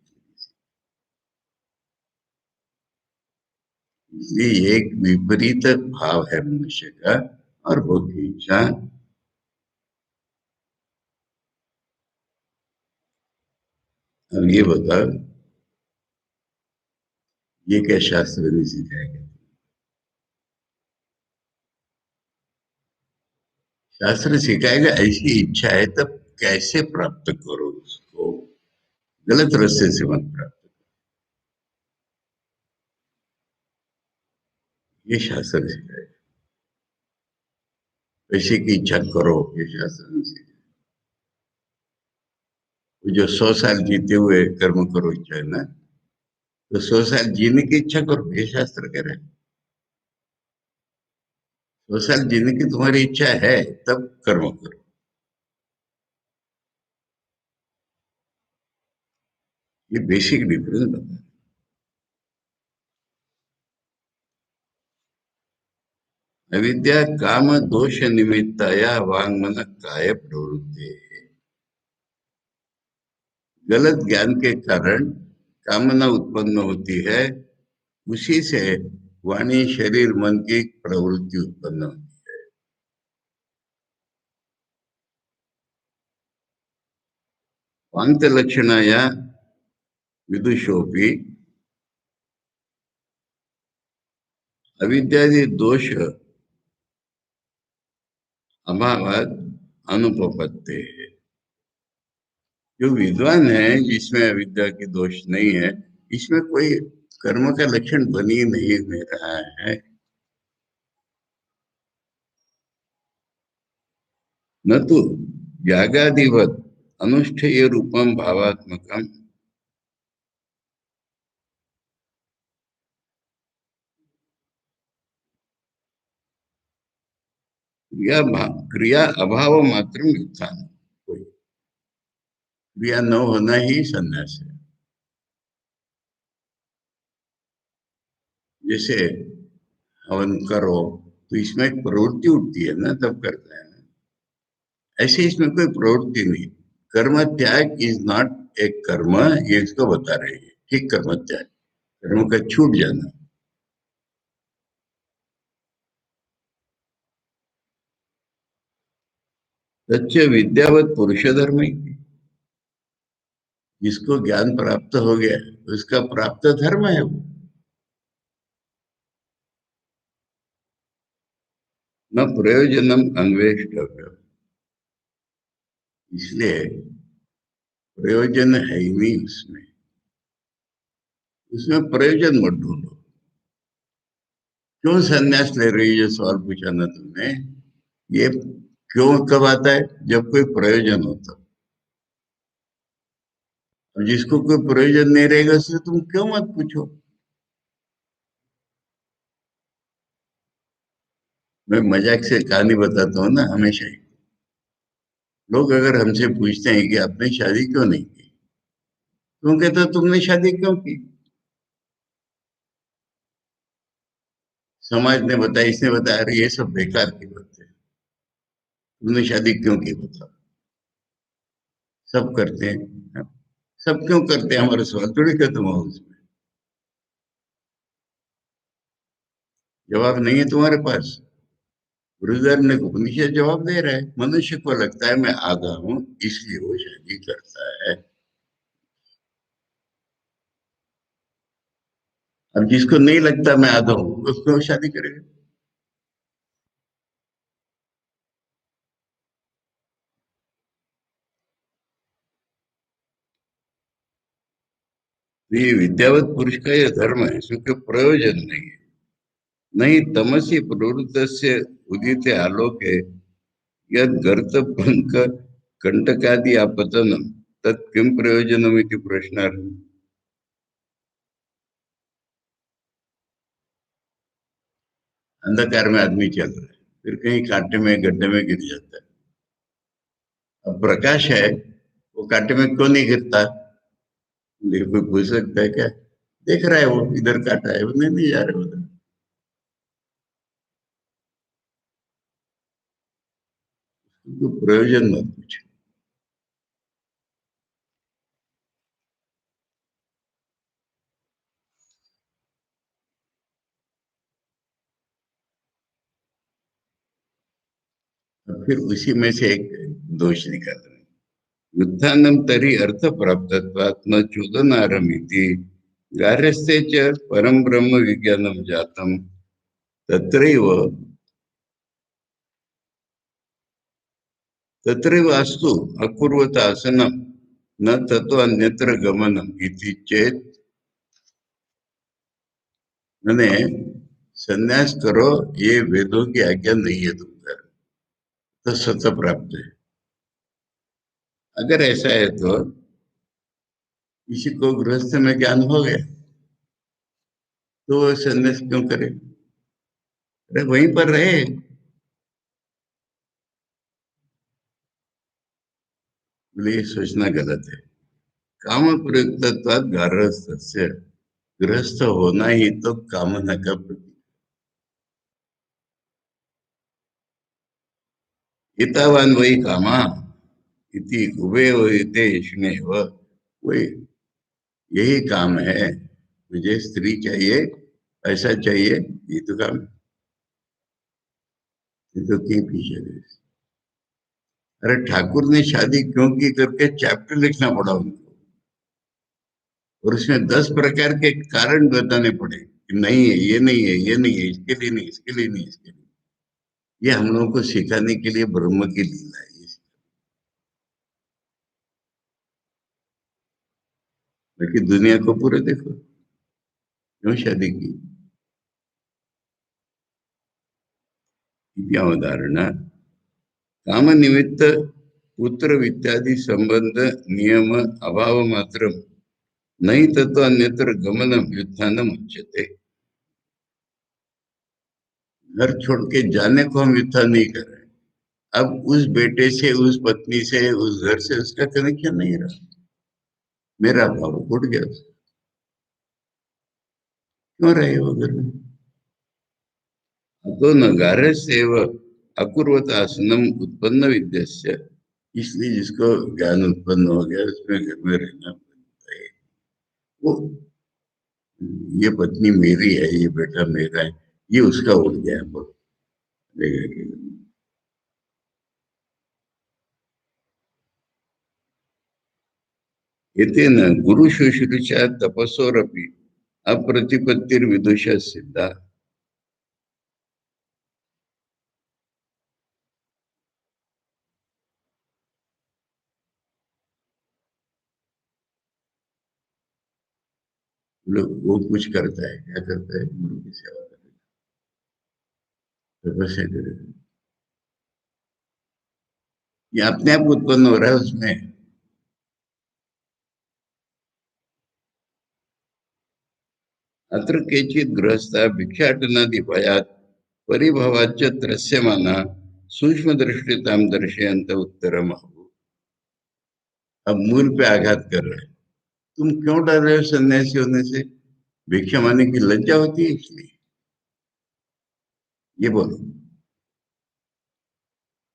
इसलिए एक विपरीत भाव है मनुष्य का, और बहुत ही इच्छा। अब ये बताओ, ये क्या शास्त्र ने सिखाया? शास्त्र सिखाएगा ऐसी इच्छा है तब कैसे प्राप्त करो उसको, गलत रास्ते से मत प्राप्त करो, ये शास्त्र सिखाएगा। पैसे की इच्छा करो, ये शास्त्र नहीं सिखाएगा। जो 100 साल जीते हुए कर्म करो इच्छा है ना, तो 100 साल जीने की इच्छा करो, ये शास्त्र कह रहे हैं। 100 साल जीने की तुम्हारी इच्छा है तब कर्म करो। ये बेसिक डिफरेंस बता है। अविद्या काम दोष निमित्ताया वांगमन काय प्रवृत्ति। गलत ज्ञान के कारण कामना उत्पन्न होती है, उसी से वाणी शरीर मन की प्रवृत्ति उत्पन्न होती है। वांत लक्षणाया विदुषोपि अविद्यादि दोष अभावात अनुपपत्ति है। जो विद्वान है जिसमें अविद्या की दोष नहीं है, इसमें कोई कर्म का लक्षण बनी नहीं दे रहा है। न तो यागादिवत अनुष्ठेय रूपम भावात्मकम, क्रिया अभाव मात्र उत्थान। कोई क्रिया न होना ही संन्यास है। जैसे हवन करो तो इसमें एक प्रवृत्ति उठती है ना, तब करता है ना। ऐसे इसमें कोई प्रवृत्ति नहीं। कर्म त्याग इज नॉट एक कर्म, ये इसको बता रहे हैं। ठीक कर्म त्याग, कर्म का छूट जाना। सच्च विद्यावत पुरुष धर्म ही, जिसको ज्ञान प्राप्त हो गया उसका प्राप्त धर्म है वो। न प्रयोजनम अन्वेष्टव्य, इसलिए प्रयोजन है ही नहीं उसमें। उसमें प्रयोजन मत ढूंढो। क्यों संन्यास ले रही है, ये सवाल पूछा ना तुमने। ये क्यों कब आता है? जब कोई प्रयोजन होता। और जिसको कोई प्रयोजन नहीं रहेगा उससे तुम क्यों मत पूछो। मैं मजाक से कहानी बताता हूँ ना हमेशा ही। लोग अगर हमसे पूछते हैं कि आपने शादी क्यों नहीं की, तो कहते हो तुमने शादी क्यों की? समाज ने बताया, इसने बताया। अरे ये सब बेकार की बात है। तुमने शादी क्यों की बताओ। सब करते हैं। सब क्यों करते हैं, हमारा सवाल थोड़ी खत्म हो उसमें। जवाब नहीं है तुम्हारे पास। गुरुदेव ने उपनिषद जवाब दे रहा है। मनुष्य को लगता है मैं आधा हूं, इसलिए वो शादी करता है। अब जिसको नहीं लगता मैं आधा हूं, उसको शादी करेगा। तो ये विद्यावत पुरुष का यह धर्म है, क्योंकि प्रयोजन नहीं है। नहीं तमसी प्रवृत्त से उदित आलोके यद गर्त पंक कंटकादि आपतनम तत् किम प्रयोजनम इति प्रश्नार्थ। अंधकार में आदमी चल रहा है, फिर कहीं कांटे में गड्ढे में गिर जाता है। अब प्रकाश है, वो कांटे में क्यों नहीं गिरता? लेकिन कोई पूछ सकता है क्या? देख रहा है वो इधर काटा है, वो नहीं जा रहे उधर। तो प्रयोजन मत पूछो। और फिर उसी में से एक दोष निकाल रहे हैं। युद्धानं तरी अर्थ प्राप्तत्वात् न चोदनारमिति गार्हस्थ्ये च परं ब्रह्म विज्ञानं जातं तत्रैव तत्रैव अस्तु अकुर्वत आसनं न ततो अन्यत्र गमनम् इति चेत, मैंने संन्यास करो, ये वेदों की आज्ञा नहीं है तुमको, तो सत्य प्राप्त है। अगर ऐसा है तो किसी को गृहस्थ में ज्ञान हो गया तो वो संन्यास क्यों करे? अरे वहीं पर रहे। बोले ये सोचना गलत है। काम प्रयुक्तत्वात् गार्हस्थ्यस्य, गृहस्थ होना ही तो कामना का प्रतीक। एतावान वही कामा इति उभे होते स्नेह, वही यही काम है। मुझे स्त्री चाहिए, ऐसा चाहिए, ये तो काम है। ये तो क्यों पीछे रहे? अरे ठाकुर ने शादी क्यों की करके चैप्टर लिखना पड़ा उनको, और उसमें 10 प्रकार के कारण बताने पड़े कि नहीं है, ये नहीं है, ये नहीं है, इसके लिए नहीं, इसके लिए नहीं, इसके लिए। ये हम लोगों को सिखाने के लिए ब्रह्म की लीला है। बाकी दुनिया को पूरे देखो, क्यों शादी की? क्या उदाहरण है? काम निमित्त पुत्र इत्यादि संबंध नियम अभाव मात्र नहीं तत्व अन्यत्र गमनम युद्धानम उच्यते। घर छोड़ के जाने को हम युद्ध नहीं कर रहे। अब उस बेटे से, उस पत्नी से, उस घर से उसका कनेक्शन नहीं रहा, मेरा भाव उठ गया उसका। क्यों रहे वो घर में? तो नगारे से वह अकुर्वत आसनम उत्पन्न विद्यस्य, इसलिए जिसको ज्ञान उत्पन्न हो गया उसमें घर में रहना पड़ता है। वो ये पत्नी मेरी है, ये बेटा मेरा है, ये उसका उठ गया बहुत। एतेन गुरु शुश्रूषा तपसोरपि अप्रतिपत्तिर्विदुष सिद्धा। लोग वो कुछ करता है, क्या करता है? गुरु की सेवा करे, तपस्या करे। ये अपने आप उत्पन्न हो रहा है उसमें। अत्र केचित् गृहस्था भिक्षाटनादि भयात् परिभवाच्च त्रस्यमाना सूक्ष्म दृष्टितां दर्शयन्त उत्तरम आहुः। अब मूल पे आघात कर रहे हैं। तुम क्यों डर रहे हो सन्यासी होने से? भिक्षा मांगने की लज्जा होती है इसलिए? ये बोलो।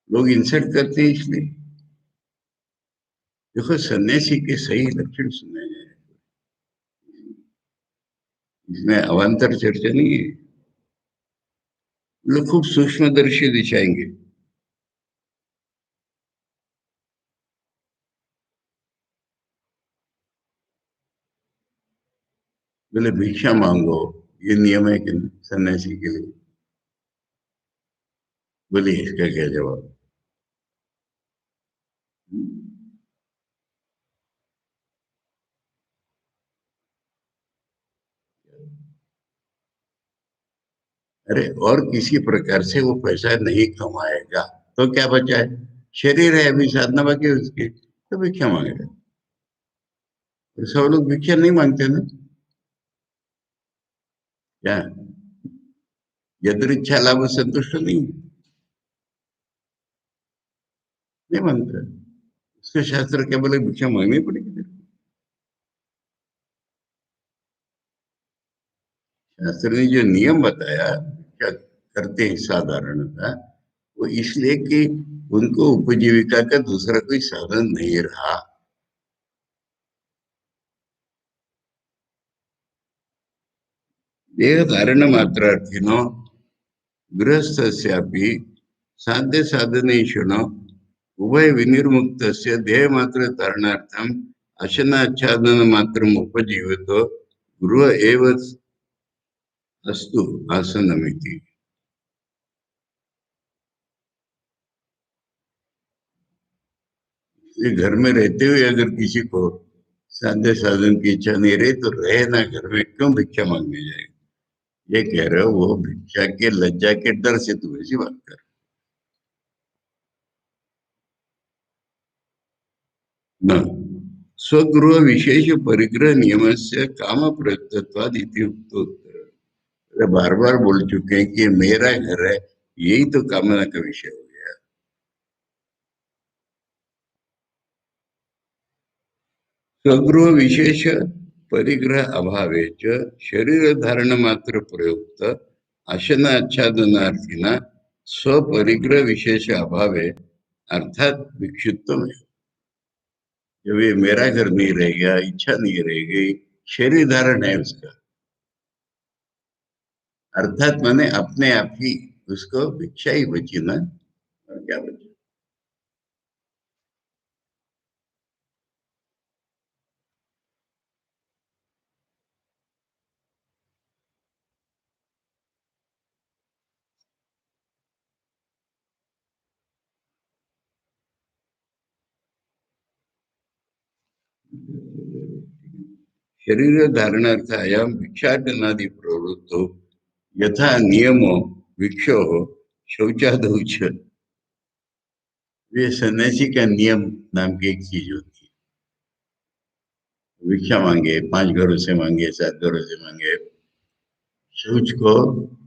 लोग इंसल्ट करते हैं इसलिए? देखो, सन्यासी के सही लक्षण सुने जाए, इसमें अवान्तर चर्चा नहीं है। लोग खूब सूक्ष्मदर्शी दिखाएंगे। बोले भिक्षा मांगो, ये नियम है कि सन्यासी के लिए? बोलिए इसका क्या जवाब? अरे और किसी प्रकार से वो पैसा नहीं कमाएगा तो क्या बचा है? शरीर है, अभी साधना बाकी है उसकी, तो भिक्षा मांगेगा। और सब लोग भिक्षा नहीं मांगते ना, क्या? यदृच्छा लाभ संतुष्ट नहीं है। नहीं मानता। उसका शास्त्र क्या बोले, भिक्षा मांगनी पड़ेगी तेरे को। शास्त्र ने जो नियम बताया क्या करते हैं साधारणतः, वो इसलिए कि उनको उपजीविका का दूसरा कोई साधन नहीं रहा। देह धारण मात्रार्थिनो गृहस्थस्यापि साध्य साधनेषु उभय विनिर्मुक्तस्य देह मात्र धारणार्थम अशनाच्छादन मात्रम उपजीवितो गृह एव अस्तु आसनमिति। ये घर में रहते हुए अगर किसी को साध्य साधन की इच्छा नहीं रही तो रहे ना घर में, क्यों भिक्षा मांगने जाएगा। ये कह रहे हो वो भिक्षा के लज्जा के डर से तू ऐसी बात कर। न स्वगृह विशेष परिग्रह नियम से काम प्रयुक्तत्वाद इति उक्तोत्तर। अरे बार बार बोल चुके हैं कि मेरा घर है, यही तो कामना का विषय हो गया। स्वगृह विशेष परिग्रह अभावे च शरीर धारण मात्र प्रयुक्त आशना आच्छादनार्थिना स्वपरिग्रह विशेष अभावे अर्थात विक्षिप्त में। जब ये मेरा घर नहीं रहेगा, इच्छा नहीं रहेगी, शरीर धारण है उसका, अर्थात माने अपने आप ही उसको भिक्षा ही बची ना, और क्या बची। शरीर धारणार्थायाम भिक्षाटनादि प्रवृत्तो यथा नियमो भिक्षो शौचादौ च। ये सन्यासी का नियम नाम की एक चीज होती है। भिक्षा मांगे, 5 घरों से मांगे, 7 घरों से मांगे, शौच को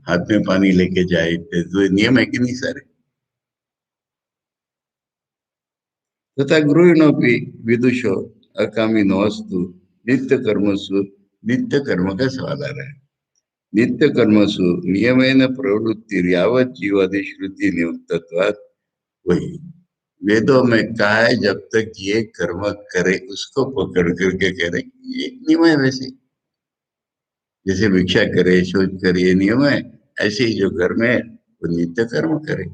हाथ में पानी लेके जाए, तो ये नियम है कि नहीं सारे। तथा गृहिणोपि विदुषो अकामिनो अस्तु नित्य कर्मसु, नित्य कर्म का सवाल आ रहा है। नित्य कर्मसु नियमेन प्रवृत्ति यावत जीवादि श्रुति नियुक्तत्वात्, वही वेदों में कहा है जब तक ये कर्म करे उसको पकड़ करके करे, ये एक नियम है। वैसे जैसे भिक्षा करे, शौच करे, ये नियम है, ऐसे ही जो घर में है वो नित्य कर्म करे।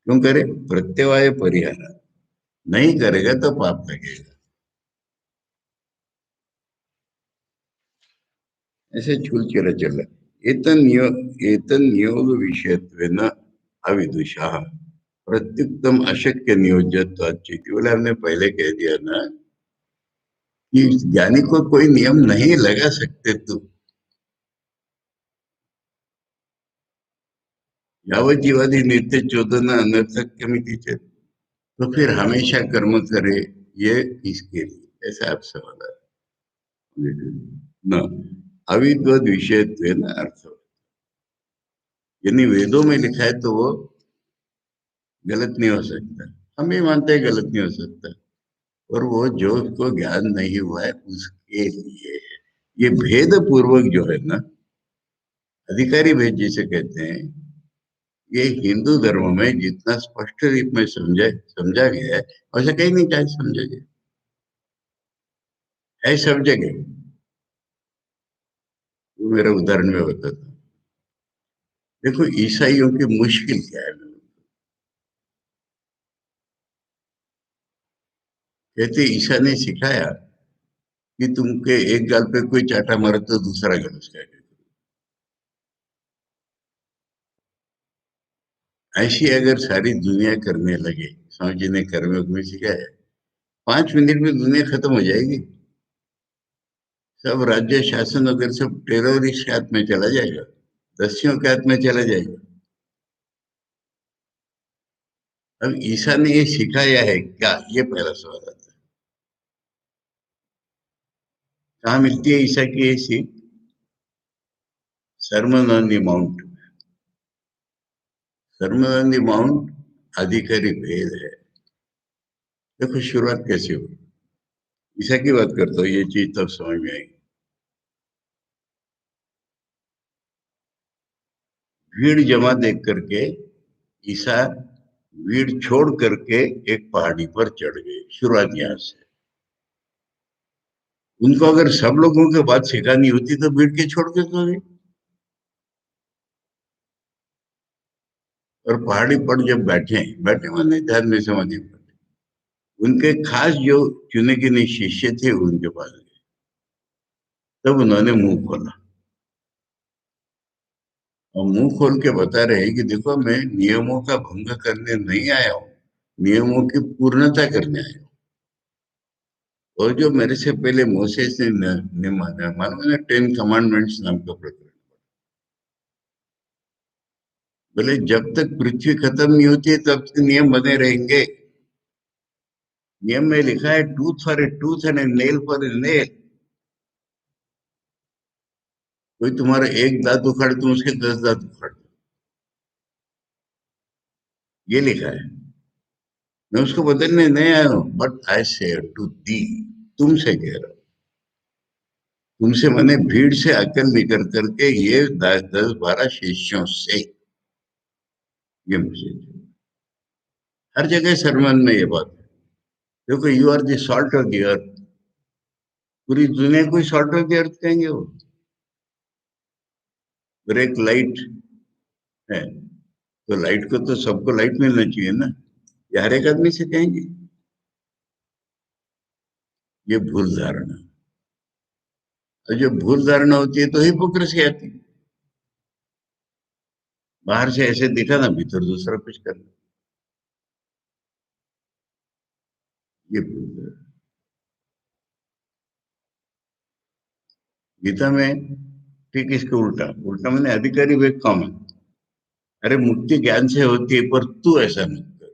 क्यों करे? प्रत्यवाय परिहार। नहीं करेगा तो पाप लगेगा। ऐसे छूल के चल। एतन नियोग विषयत्वेन अविदुषा प्रत्युक्तम अशक्य नियोज्यत्वाच्चिति। बोले हमने पहले कह दिया ना कि ज्ञानी को कोई नियम नहीं लगा सकते तू। यावत जीवादि नित्य चोदन अनर्थक्यमिति चेत। तो फिर हमेशा कर्म करे, ये किसके लिए, ऐसा आप सवाल है न। अविद्वद विषयत्वेन अर्थ, यानी वेदों में लिखा है तो वो गलत नहीं हो सकता। हम भी मानते हैं गलत नहीं हो सकता, और वो जो उसको ज्ञान नहीं हुआ है उसके लिए है। ये भेद पूर्वक जो है ना, अधिकारी भेद जिसे कहते हैं, ये हिंदू धर्म में जितना स्पष्ट रूप में समझा गया है, वैसे कहीं नहीं चाहे समझा गया है सब जगह। वो मेरा उदाहरण में बताता हूँ। देखो ईसाइयों की मुश्किल क्या है, कहते ईसा ने सिखाया कि तुमके एक गाल पे कोई चाटा मारे तो दूसरा गाल उसका। ऐसी अगर सारी दुनिया करने लगे, स्वामी जी ने कर्मयोग में सिखाया, 5 मिनट में दुनिया खत्म हो जाएगी। सब राज्य शासन अगर सब टेररिस्ट के हाथ में चला जाएगा, दस्युओं के हाथ में चला जाएगा। अब ईसा ने ये सिखाया है क्या, ये पहला सवाल आता है। कहाँ मिलती है ईसा की ये सीख? Sermon on the mount. कर्मबंधी माउंट अधिकारी भेद है। देखो शुरुआत कैसे हुई, ईसा की बात करता हूँ, ये चीज तब समझ में आई। भीड़ जमा देख करके ईसा भीड़ छोड़ करके एक पहाड़ी पर चढ़ गए। शुरुआत यहां से। उनको अगर सब लोगों के बात सिखानी होती तो भीड़ के छोड़ के तो गए। और पहाड़ी पर जब बैठे बैठे माने ध्यान में समाधि पर, उनके खास जो चुने गिने शिष्य थे उनके पास गए। तब उन्होंने मुंह खोला और मुंह खोल के बता रहे हैं कि देखो मैं नियमों का भंग करने नहीं आया हूं, नियमों की पूर्णता करने आया हूं। और जो मेरे से पहले मोसेस ने ने माना, मालूम है 10 कमांडमेंट्स नाम का प्रकरण, बोले जब तक पृथ्वी खत्म नहीं होती है तब तक नियम बने रहेंगे। नियम में लिखा है tooth for a tooth and A nail for a nail. कोई तुम्हारा एक दांत उखाड़ तुम उसके 10 दांत उखाड़ दो, ये लिखा है। मैं उसको बदलने नहीं आया हूं, बट आई से टू दी, तुमसे कह रहा हूं। तुमसे मैंने भीड़ से अकल निकल करके ये 10 12 शिष्यों से ये मैसेज। हर जगह सरमन में ये बात है। देखो you are the salt of the earth. पूरी दुनिया को सॉल्ट ऑफ द अर्थ कहेंगे वो। और एक लाइट है, तो लाइट को तो सबको लाइट मिलना चाहिए ना, ये हर एक आदमी से कहेंगे। ये भूल धारणा। और जब भूल धारणा होती है तो हिपोक्रेसी आती है। बाहर से ऐसे दिखाना, भीतर दूसरा कुछ करना, ये भूल धारणा। गीता में ठीक इसके उल्टा, उल्टा मैंने अधिकारी वे कम है। अरे मुक्ति ज्ञान से होती है पर तू ऐसा मत कर।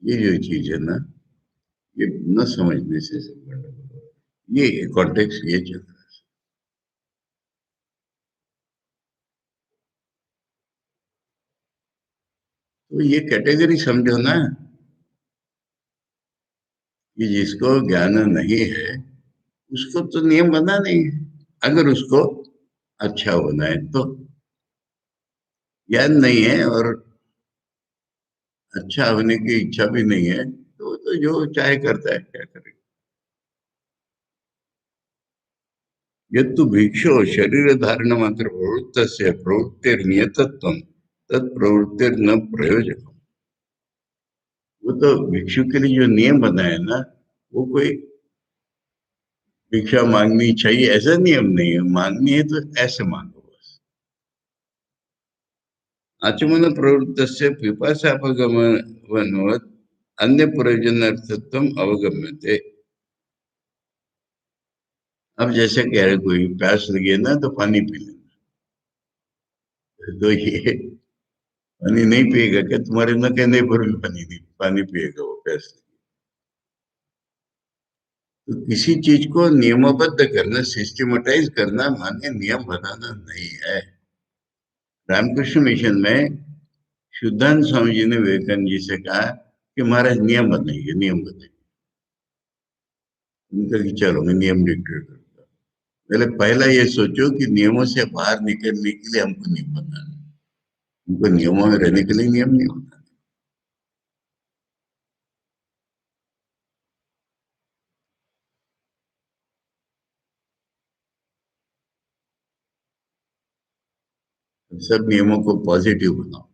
ये जो चीज है ना, ये न समझने से सब गड़बड़ हो। ये कॉन्टेक्स्ट ये चल रहा है। तो ये कैटेगरी समझो ना, कि जिसको ज्ञान नहीं है उसको तो नियम बना नहीं है। अगर उसको अच्छा होना है तो, ज्ञान नहीं है और अच्छा होने की इच्छा भी नहीं है तो जो चाहे करता है, क्या करे। यत्तु भिक्षु शरीर धारण मात्र प्रवृत्त से प्रवृत्तिर्नियतत्वम तत्प्रवृत्तिर्न प्रयोजक। वो तो भिक्षु के लिए जो नियम बनाया ना, वो कोई भिक्षा मांगनी चाहिए ऐसा नियम नहीं है। मांगनी है तो ऐसे मांगो बस। आचमन प्रवृत्त से पिपासा अपगमन अन्य प्रयोजनार्थत्वम अवगम्यते। अब जैसे कह रहे कोई प्यास लगी है ना तो पानी पी लेना, तो ये पानी नहीं पिएगा क्या? तुम्हारे न कहने पर भी पानी नहीं पानी पिएगा वो प्यास लगी। तो किसी चीज को नियमबद्ध करना, सिस्टमेटाइज करना माने नियम बनाना नहीं है। रामकृष्ण मिशन में शुद्धानंद स्वामी जी ने विवेकानंद जी से कहा कि महाराज नियम बनाइए, नियम बनाइए। उनका कि चलो मैं नियम डिक्टेट करता हूँ। पहले पहला ये सोचो कि नियमों से बाहर निकलने के लिए हमको नियम बनाना है। हमको नियमों में रहने के लिए नियम नहीं होता। सब नियमों को पॉजिटिव बनाओ।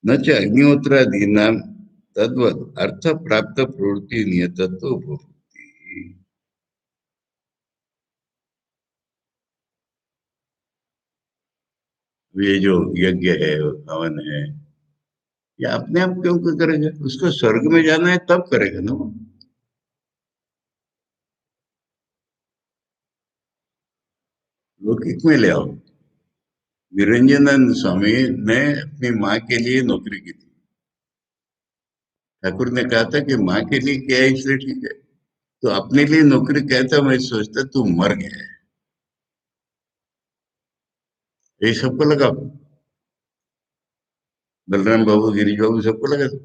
न च अग्निहोत्रादीनां तद्वत् अर्थ प्राप्त प्रवृत्ति नियतत्व भवति। ये जो यज्ञ है हवन है, ये अपने आप क्यों करेगा? उसको स्वर्ग में जाना है तब करेगा ना वो। लौकिक में ले आओ। निरंजनानंद स्वामी ने अपनी माँ के लिए नौकरी की थी। ठाकुर ने कहा था कि माँ के लिए किया है इसलिए ठीक है। तो अपने लिए नौकरी कहता, मैं सोचता तू मर गया है। यही सबको लगा, बलराम बाबू, गिरीश बाबू, सबको लगा था।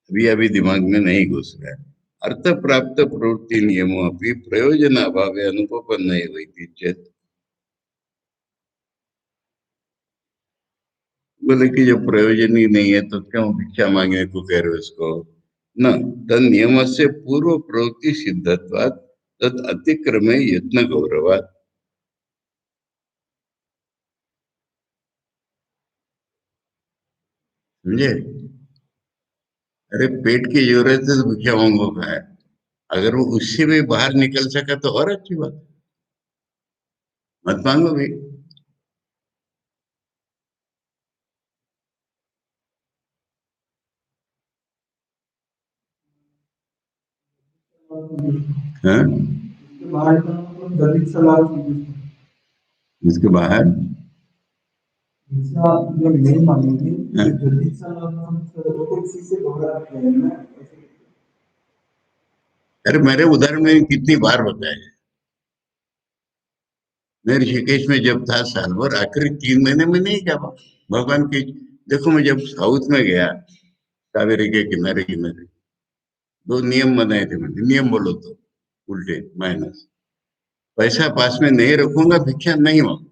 अभी अभी दिमाग में नहीं घुस रहा है। अर्थ प्राप्त प्रवृत्ति नियमों अपनी प्रयोजन अभाव अनुपन्न इति चेत। बोले कि जब प्रयोजन ही नहीं है तो क्यों भिक्षा मांगने को कह रहे हो इसको। न तन नियम से पूर्व प्रवृत्ति सिद्धत्वात् तत् अतिक्रमे यत्न गौरवात्। समझे? अरे पेट की जरूरत है तो भिक्षा मांगो का है। अगर वो उससे भी बाहर निकल सका तो और अच्छी बात है। मत मांगो भी। हाँ, इसके बाहर का मतलब दलित सलाह की इसके बाहर। दूसरा जब नहीं मानेंगे हाँ? तो दलित सलाह वो तो किसी से दोहरा है ना ऐसे। अरे मेरे उदाहरण में कितनी बार बताया। मैं ऋषिकेश में जब था साल भर, आखिरी 3 महीने में नहीं गया भगवान की। देखो मैं जब साउथ में गया, कावेरी के किनारे किनारे, दो नियम बनाए थे मैंने। नियम बोलो तो उल्टे माइनस। पैसा पास में नहीं रखूंगा, भिक्षा नहीं मांगूंगा।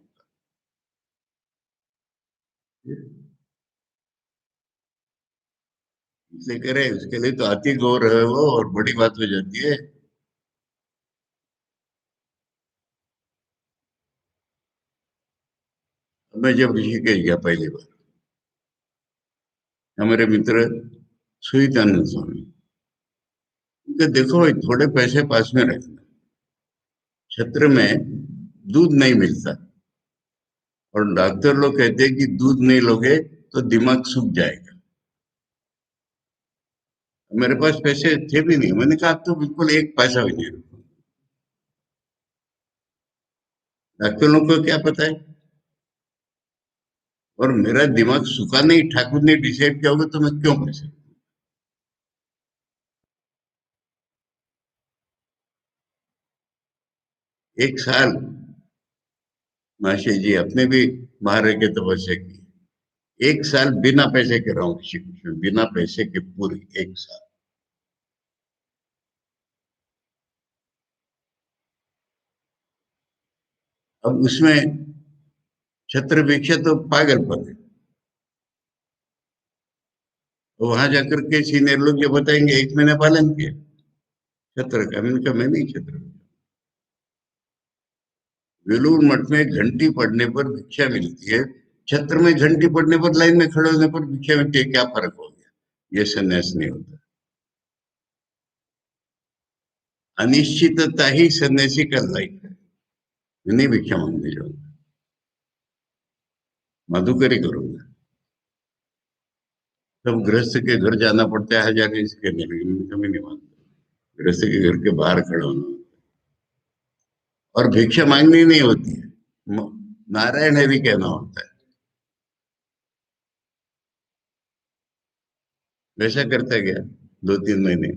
इसलिए कह रहे उसके लिए तो अति गौर है वो, और बड़ी बात हो जाती है। मैं जब ऋषिकेश गया पहली बार, हमारे मित्र सुईदानंद स्वामी, उनके देखो भाई थोड़े पैसे पास में रखना। क्षेत्र में दूध नहीं मिलता, और डॉक्टर लोग कहते हैं कि दूध नहीं लोगे तो दिमाग सूख जाएगा। मेरे पास पैसे थे भी नहीं, मैंने कहा "आप तो बिल्कुल एक पैसा भी नहीं रखो"। डॉक्टर लोग को क्या पता है। और मेरा दिमाग सूखा नहीं, ठाकुर ने डिसाइड किया होगा तो मैं क्यों पैसे। एक साल महाशय जी अपने भी बाहर रह के तपस्या की। एक साल बिना पैसे के रहा हूँ ऋषिकेश में, बिना पैसे के पूरी एक साल। अब उसमें छत्र भिक्षा तो पागलपन है। तो वहां जाकर के सीनियर लोग ये बताएंगे 1 महीना पालन किया छत्र का। मैंने कहा मैं नहीं छत्र। वेलूर मठ में घंटी पड़ने पर भिक्षा मिलती है, छत्र में घंटी पड़ने पर लाइन में खड़े होने पर भिक्षा मिलती है, क्या फर्क हो गया। ये संन्यास नहीं होता। अनिश्चितता ही सन्यासी का लाइफ है। मैं नहीं भिक्षा मांगने जाऊंगा, मधुकरी करूंगा। तब गृहस्थ के घर जाना पड़ता है, हजार इसके नहीं, लेकिन मैं कभी नहीं मानता। गृहस्थ के घर के बाहर खड़ा होना। और भिक्षा मांगनी नहीं होती है, नारायण हरि कहना होता है। वैसा करता गया 2-3 महीने।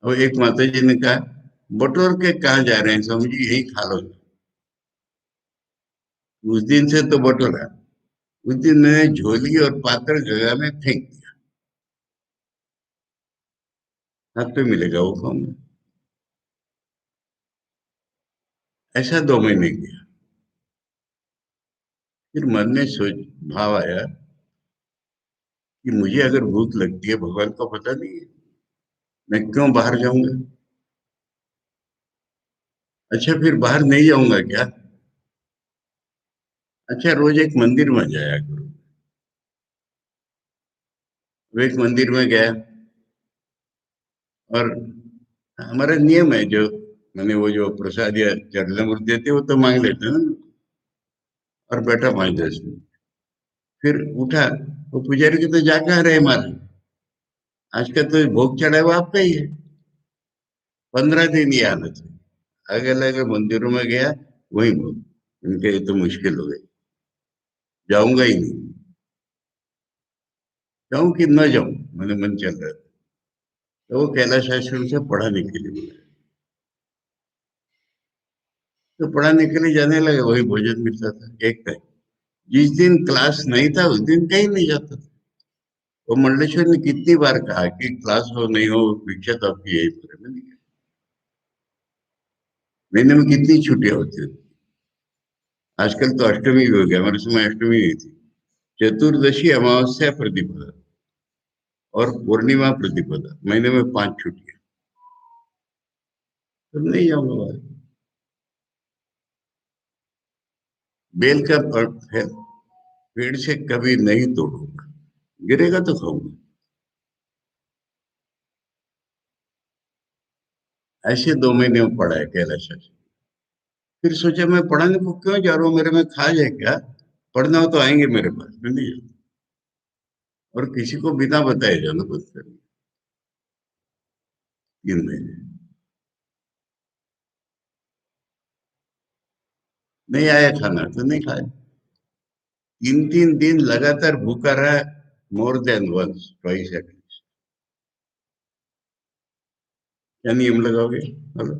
और एक माता जी ने कहा बटोर के कहाँ जा रहे हैं स्वामी जी, यही खा लो। उस दिन से तो बटोरा। उस दिन मैंने झोली और पात्र जगह में फेंक दिया। हाथ पे मिलेगा वो खाऊंगा। ऐसा 2 महीने किया। फिर मन में सोच भाव आया कि मुझे अगर भूख लगती है, भगवान को पता नहीं है, मैं क्यों बाहर जाऊंगा। अच्छा फिर बाहर नहीं जाऊंगा क्या। अच्छा रोज एक मंदिर में जाया करो। वो एक मंदिर में गया, और हमारा नियम है जो, मैंने वो जो प्रसाद या चरणामृत देते वो तो मांग लेते हैं ना। और बैठा 5-10 मिनट, फिर उठा। वो पुजारी की तो जा कहाँ रहे हमारे, आज का तो भोग चढ़ा हुआ आपका ही है। 15 दिन ये हालत है। अलग अलग मंदिरों में गया, वही भोग। इनके लिए तो मुश्किल हो गई, जाऊंगा ही नहीं। जाऊं कि न जाऊं, मैंने मन चल रहा था। तो वो कैलाश आश्रम से पढ़ाने के लिए बोला। तो पढ़ाने के लिए जाने लगे, वही भोजन मिलता था एक टाइम। जिस दिन क्लास नहीं था उस दिन कहीं नहीं जाता था। वो मंडलेश्वर ने कितनी बार कहा कि क्लास हो नहीं हो, भिक्षा तो आपकी यही पर है। मैंने कहा, महीने में कितनी छुट्टियां होती थी। आजकल तो अष्टमी भी हो गया, हमारे समय अष्टमी नहीं थी। चतुर्दशी, अमावस्या, प्रतिपदा और पूर्णिमा प्रतिपदा, महीने में 5 छुट्टियां। तो नहीं जाऊंगा भाई। बेल का अर्थ है पेड़ से कभी नहीं तोड़ूंगा, गिरेगा तो खाऊंगा। ऐसे 2 महीने में पढ़ा है कैलाश आश्रम। फिर सोचा मैं पढ़ाने को क्यों जा रहा हूँ, मेरे में खा जाए क्या। पढ़ना हो तो आएंगे मेरे पास, मैं नहीं जाता। और किसी को बिना बताए जाना बंद कर दिया। 3 महीने नहीं आया खाना तो नहीं खाया। 3 3 दिन लगातार भूखा रहा, more than once twice at least. क्या नियम लगाओगे, बोलो।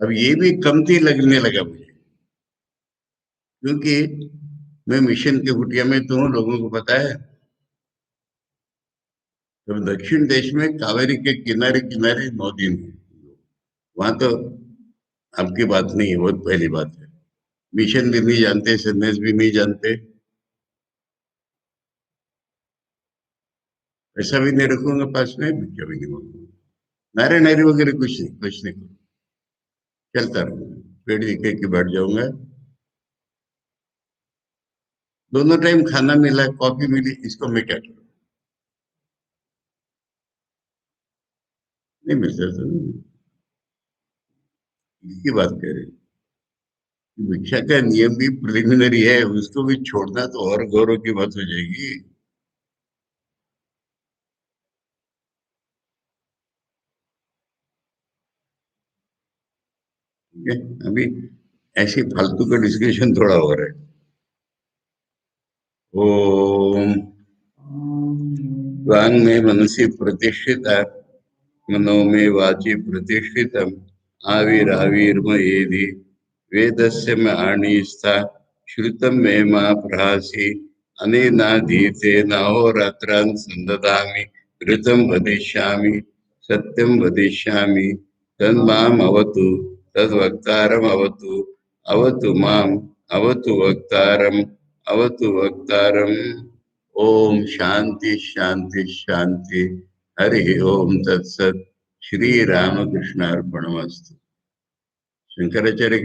अब ये भी कमती लगने लगा मुझे, क्योंकि मैं मिशन के कुटिया में तो हूँ, लोगों को पता है। तो दक्षिण देश में कावेरी के किनारे किनारे 9 दिन है। वहां तो आपकी बात नहीं है, बहुत पहली बात है। मिशन भी नहीं जानते, संन्यास भी नहीं जानते। ऐसा भी नहीं रखूंगा पास में, भिक्षा भी नहीं मांगूंगा। नारे नारी वगैरह कुछ नहीं, कुछ नहीं करूँ। चलता रहूंगा, पेड़ दिखे कि बैठ जाऊंगा। दोनों टाइम खाना मिला, कॉफी मिली, इसको मैं क्या करूँ। नहीं मिलता तो नहीं। इसकी बात कह रहे हैं। भिक्षा का नियम भी प्रिलिमिनरी है, उसको भी छोड़ना तो और गौरव की बात हो जाएगी। ठीक है, अभी ऐसी फालतू का डिस्कशन थोड़ा हो रहा है। ओम वांग में मनसी प्रतिष्ठिता, मनो में वाचि प्रतिष्ठितम, आविराविर्मयेधि, वेदस्य में आणीस्था, श्रुतम में मां प्रहासी, अनेनाधीतेन अहोरात्रान् संददामि, ऋतं वदिष्यामि, सत्यं वदिष्यामि, तन्माम् अवतु, तद्वक्तारम् अवतु, अवतु माम्, अवतु वक्तारम्, अवतु वक्तारम्। ओम शांति शांति शांति। हरि ओम तत्सत। श्री रामकृष्णार्पणमस्तु। शंकराचार्य